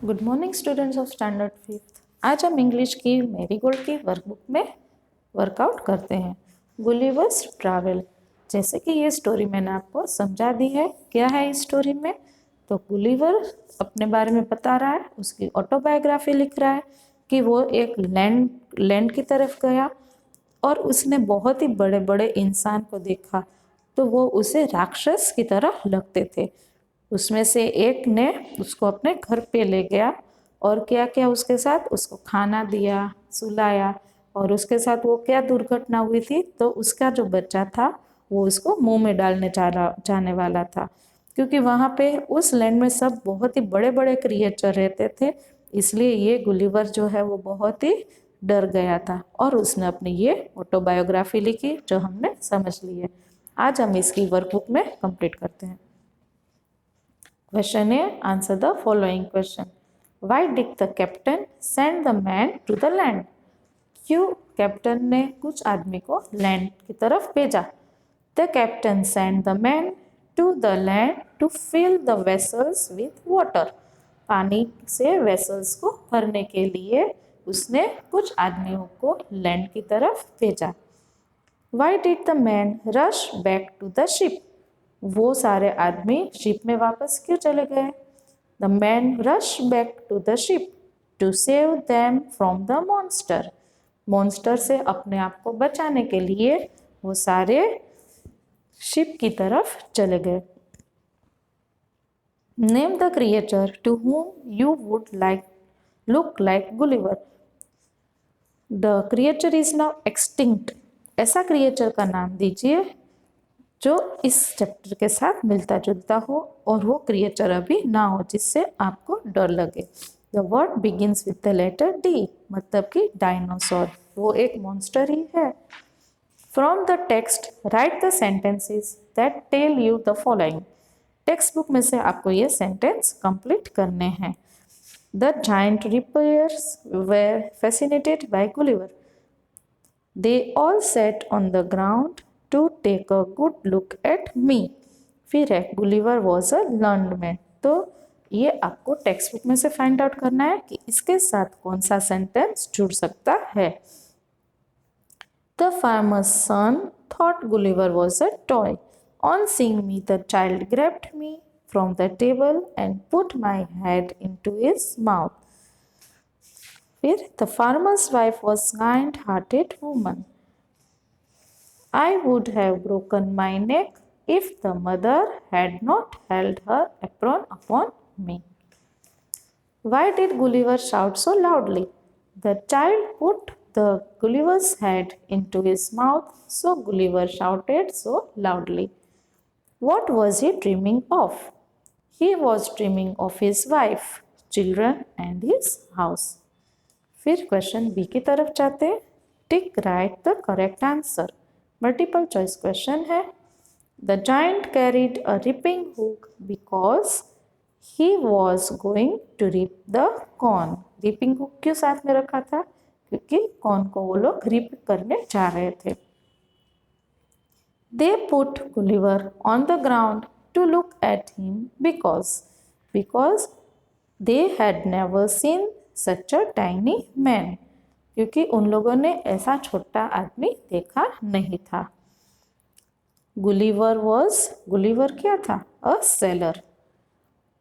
Good morning students of standard fifth. आज हम English की मैरीगोल्ड की वर्कबुक में वर्कआउट करते हैं। Gulliver's travel. जैसे कि ये स्टोरी मैंने आपको समझा दी है। क्या है इस स्टोरी में? तो गुलिवर अपने बारे में बता रहा है, उसकी ऑटोबायोग्राफी लिख रहा है कि वो एक लैंड की तरफ गया और उसने बहुत ही बड़े बड़े इंसान को देखा, तो वो उसे राक्षस की तरह लगते थे। उसमें से एक ने उसको अपने घर पे ले गया और क्या क्या उसके साथ, उसको खाना दिया, सुलाया, और उसके साथ वो क्या दुर्घटना हुई थी, तो उसका जो बच्चा था वो उसको मुंह में डालने जाने वाला था, क्योंकि वहाँ पे उस लैंड में सब बहुत ही बड़े बड़े क्रिएचर रहते थे। इसलिए ये गुलिवर जो है वो बहुत ही डर गया था और उसने अपनी ये ऑटोबायोग्राफी लिखी जो हमने समझ ली है। आज हम इसकी वर्कबुक में कंप्लीट करते हैं। Question A. Answer the following question. Why did the captain send the man to the land? क्यों कैप्टन ने कुछ आदमी को लैंड की तरफ भेजा? The captain sent the man to the land to fill the vessels with water. पानी से वेसल्स को भरने के लिए उसने कुछ आदमियों को लैंड की तरफ भेजा। Why did the man rush back to the ship? वो सारे आदमी शिप में वापस क्यों चले गए? The man rushed back to the ship to save them from the monster. Monster से अपने आप को बचाने के लिए वो सारे शिप की तरफ चले गए। Name the creature to whom you would look like Gulliver. The creature is now extinct. ऐसा क्रिएचर का नाम दीजिए जो इस चैप्टर के साथ मिलता जुलता हो और वो क्रिएचर अभी ना हो जिससे आपको डर लगे। The word begins with the letter D, मतलब कि डायनासोर, वो एक मॉन्स्टर ही है। From the text write the sentences that tell you the following. Text book में से आपको ये सेंटेंस कंप्लीट करने हैं। The giant repairs were fascinated by Gulliver. They all set on the ground to take a good look at me. फिर है Gulliver was a learned man. तो ये आपको टेक्स्ट बुक में से फाइंड आउट करना है कि इसके साथ कौन सा सेंटेंस जुड़ सकता है। The farmer's son thought Gulliver was a toy. On seeing me the child grabbed me from the table and put my head into his mouth. फिर the farmer's wife was kind hearted woman. I would have broken my neck if the mother had not held her apron upon me. Why did Gulliver shout so loudly? The child put the Gulliver's head into his mouth, so Gulliver shouted so loudly. What was he dreaming of? He was dreaming of his wife, children and his house. फिर question B की तरफ जाते हैं। Tick right the correct answer. Multiple choice question है। The giant carried a ripping hook because he was going to rip the corn. Ripping hook क्यों साथ में रखा था? क्योंकि कॉर्न को वो लोग रिप करने जा रहे थे। They put Gulliver on the ground to look at him because they had never seen such a tiny man. क्योंकि उन लोगों ने ऐसा छोटा आदमी देखा नहीं था। गुलिवर क्या था? A seller.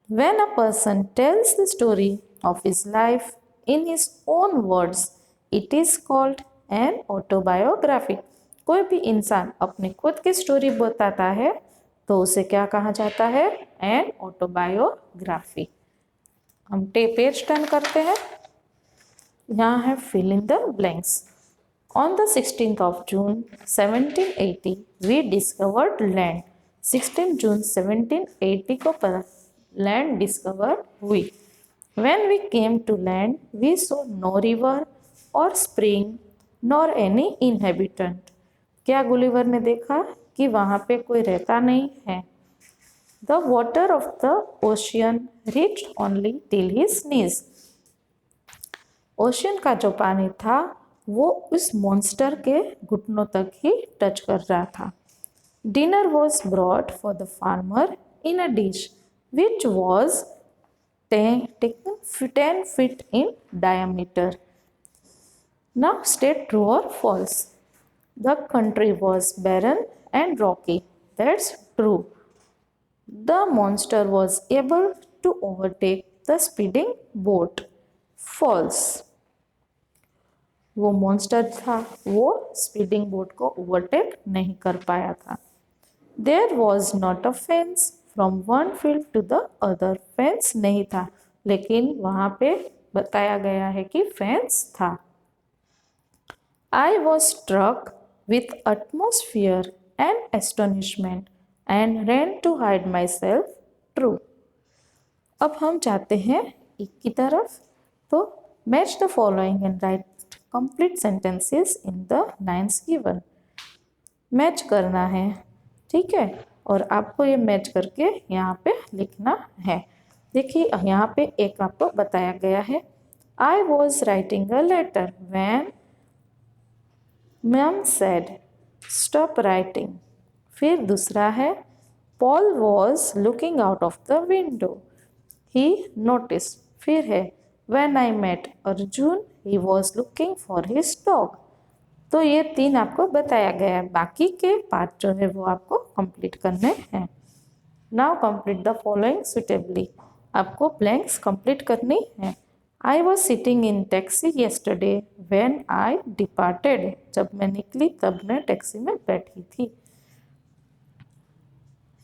When a person tells the story of his life in his own words, it is called an autobiography. कोई भी इंसान अपनी खुद की स्टोरी बताता है तो उसे क्या कहा जाता है? An autobiography. हम पेज टर्न करते हैं। यहाँ है fill in the blanks. On the 16th of June 1780 we discovered land. 16 जून 1780 को लैंड डिस्कवर हुई। When we came to land we saw no river or spring nor any inhabitant. क्या Gulliver ने देखा कि वहाँ पे कोई रहता नहीं है? The water of the ocean reached only till his knees. Ocean का जो पानी था वो उस मॉन्स्टर के घुटनों तक ही टच कर रहा था। Dinner was brought for the farmer in a dish which was 10 feet in diameter. Now state true or false. The country was barren and rocky. That's true. The monster was able to overtake the speeding boat. False. वो monster था, वो speeding boat को overtake नहीं कर पाया था. There was not a fence from one field to the other. Fence नहीं था, लेकिन वहाँ पे बताया गया है कि फेंस था. I was struck with utmost fear and astonishment and ran to hide myself. True. अब हम जाते हैं एक की तरफ. तो match the following and right complete sentences in the lines given. Match करना है, ठीक है, और आपको ये मैच करके यहाँ पे लिखना है. देखिए यहाँ पे एक आपको बताया गया है. I was writing a letter when ma'am said stop writing. फिर दूसरा है Paul was looking out of the window. He notice. फिर है when I met Arjun he was looking for his dog. तो ये 3 आपको बताया गया है. बाकी के पार्ट जो है वो आपको कंप्लीट करने हैं. Now complete the following suitably. आपको ब्लैंक्स कंप्लीट करनी है. I was sitting in taxi yesterday when I departed. जब मैं निकली तब मैं टैक्सी में बैठी थी.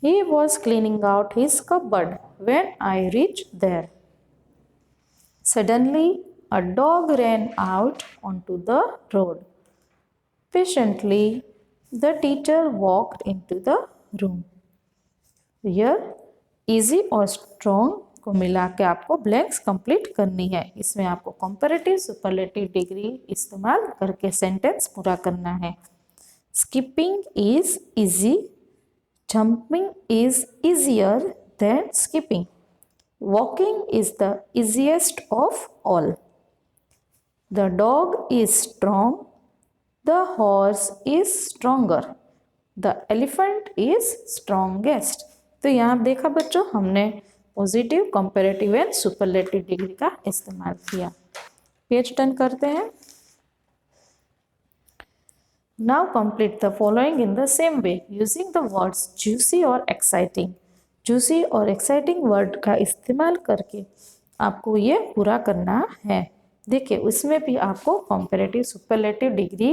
He was cleaning out his cupboard when I reached there. Suddenly, a dog ran out onto the road. Patiently, the teacher walked into the room. Here, easy और strong को मिला के आपको ब्लैंक्स कंप्लीट करनी है. इसमें आपको कंपैरेटिव सुपरलेटिव डिग्री इस्तेमाल करके सेंटेंस पूरा करना है. Skipping is easy. Jumping is easier than skipping. Walking is the easiest of all. The dog is strong. The horse is stronger. The elephant is strongest. तो यहाँ देखा बच्चों, हमने positive, comparative and superlative degree का इस्तेमाल किया. Page turn करते हैं. Now complete the following in the same way using the words juicy or exciting. Juicy और exciting word का इस्तेमाल करके आपको ये पूरा करना है. देखिए उसमें भी आपको comparative superlative डिग्री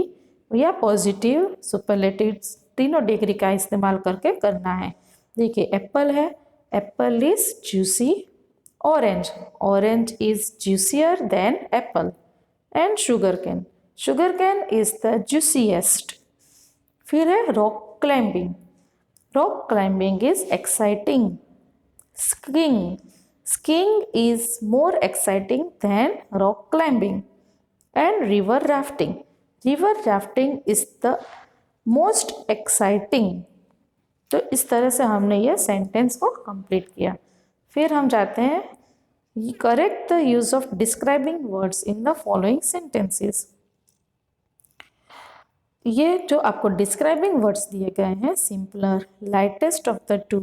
या पॉजिटिव सुपरलेटिव तीनों डिग्री का इस्तेमाल करके करना है. देखिए एप्पल है, Apple is juicy. Orange, orange is juicier than apple. And sugarcane, sugarcane is the juiciest. फिर है rock climbing. Rock climbing is exciting. Skiing, skiing is more exciting than rock climbing. And river rafting, river rafting is the most exciting. तो इस तरह से हमने ये sentence को complete किया. फिर हम जाते हैं correct the use of describing words in the following sentences. ये जो आपको डिस्क्राइबिंग वर्ड्स दिए गए हैं, simpler, lightest of the to,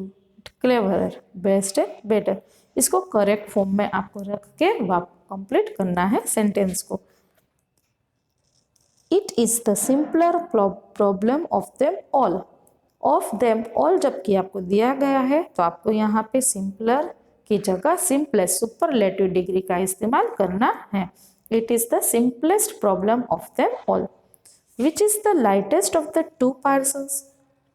cleverer, best and better, इसको करेक्ट फॉर्म में आपको रख के कंप्लीट करना है सेंटेंस को. It is the simpler problem of them all. Of them all जबकि आपको दिया गया है तो आपको यहाँ पे सिंपलर की जगह सिंपलेस्ट सुपरलेटिव डिग्री का इस्तेमाल करना है. It is the simplest problem of them all. Which is the lightest of the two parcels.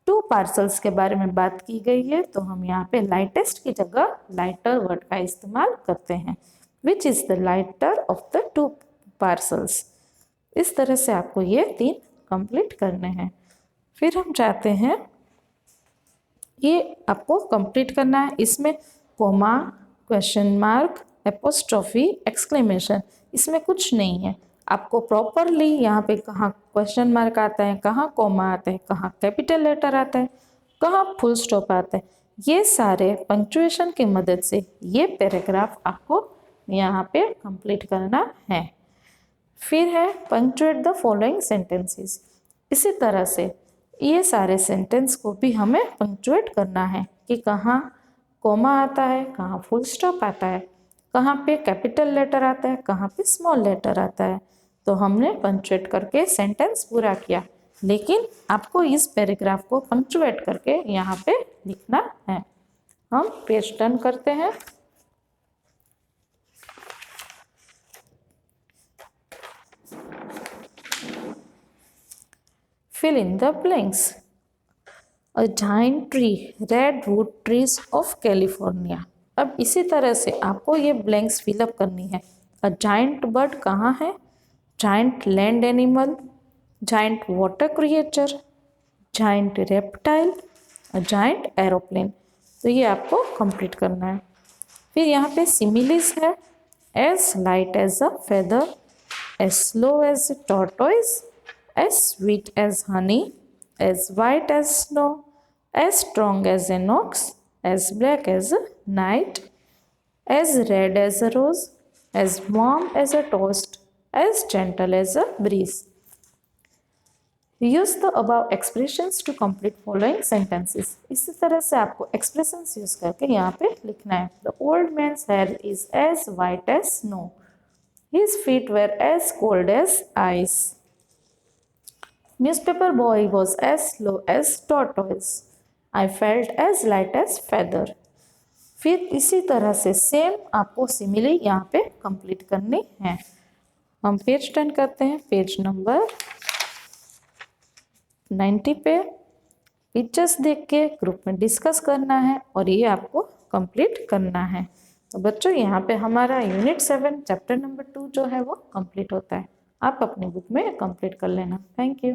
Two parcels के बारे में बात की गई है तो हम यहाँ पे लाइटेस्ट की जगह लाइटर वर्ड का इस्तेमाल करते हैं. विच is the lighter of the two parcels. इस तरह से आपको ये 3 कंप्लीट करने हैं. फिर हम चाहते हैं ये आपको कंप्लीट करना है. इसमें comma, question mark, apostrophe, exclamation, इसमें कुछ नहीं है. आपको प्रॉपरली यहाँ पे कहाँ क्वेश्चन मार्क आता है, कहाँ कोमा आता है, कहाँ कैपिटल लेटर आता है, कहाँ फुल स्टॉप आता है, ये सारे पंक्चुएशन की मदद से ये पैराग्राफ आपको यहाँ पे कंप्लीट करना है. फिर है पंक्चुएट द फॉलोइंग सेंटेंसेस. इसी तरह से ये सारे सेंटेंस को भी हमें पंक्चुएट करना है कि कहाँ कोमा आता है, कहाँ फुल स्टॉप आता है, कहाँ पे कैपिटल लेटर आता है, कहाँ पे स्मॉल लेटर आता है। तो हमने पंक्चुएट करके सेंटेंस पूरा किया, लेकिन आपको इस पैराग्राफ को पंक्चुएट करके यहाँ पे लिखना है। हम पेज टर्न करते हैं। Fill in the blanks. A giant tree, redwood trees of California. अब इसी तरह से आपको ये ब्लैंक्स फिलअप करनी है। अ जाइंट बर्ड कहाँ है, giant land animal, giant water creature, giant reptile, giant aeroplane. तो ये आपको कंप्लीट करना है। फिर यहाँ पे सिमिलीज है। As light as a feather, as slow as a tortoise, as sweet as honey, as white as snow, as strong as an ox, as black as a night, as red as a rose, as warm as a toast, as gentle as a breeze. Use the above expressions to complete following sentences. इसी तरह से आपको expressions use करके यहाँ पे लिखना है। The old man's hair is as white as snow. His feet were as cold as ice. Newspaper boy was as slow as tortoise. I felt as light as feather. फिर इसी तरह से same आपको सिमिली यहाँ पे complete करनी है। हम पेज टर्न करते हैं, पेज नंबर 90 पे। पिक्चर्स देख के ग्रुप में डिस्कस करना है और ये आपको कंप्लीट करना है। तो बच्चों यहाँ पे हमारा यूनिट 7 चैप्टर नंबर 2 जो है वो कंप्लीट होता है। आप अपनी बुक में कंप्लीट कर लेना। Thank you.